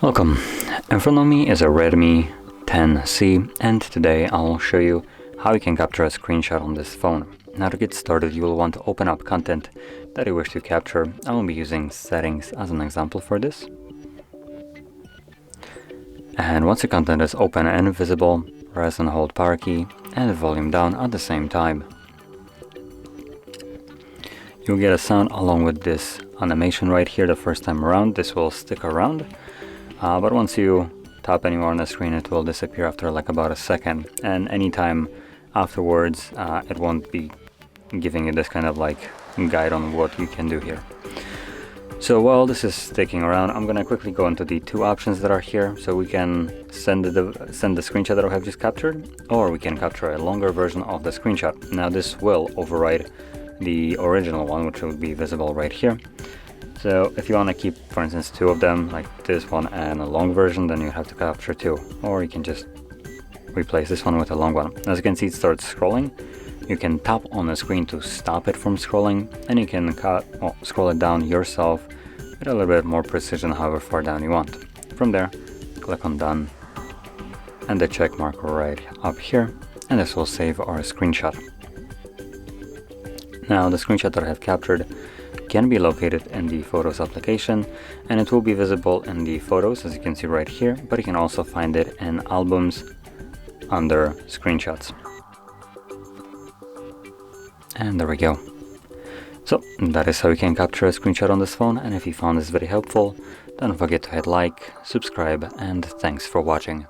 Welcome. In front of me is a Redmi 10C, and today I'll show you how you can capture a screenshot on this phone. Now, to get started, you will want to open up content that you wish to capture. I will be using settings as an example for this. And once the content is open and visible, press and hold power key and the volume down at the same time. You'll get a sound along with this animation right here the first time around. This will stick around, but once you tap anywhere on the screen, it will disappear after like about a second, and anytime afterwards it won't be giving you this kind of like guide on what you can do here. So while this is sticking around, I'm gonna quickly go into the two options that are here. So we can send the screenshot that I have just captured, or we can capture a longer version of the screenshot. Now this will override the original one, which will be visible right here. So if you want to keep, for instance, two of them, like this one and a long version, then you have to capture two, or you can just replace this one with a long one. As you can see, it starts scrolling. You can tap on the screen to stop it from scrolling, and you can scroll it down yourself with a little bit more precision, however far down you want. From there, click on done and the check mark right up here, and this will save our screenshot. Now, the screenshot that I have captured can be located in the Photos application, and it will be visible in the Photos, as you can see right here, but you can also find it in Albums under Screenshots. And there we go. So that is how you can capture a screenshot on this phone, and if you found this very helpful, don't forget to hit like, subscribe, and thanks for watching.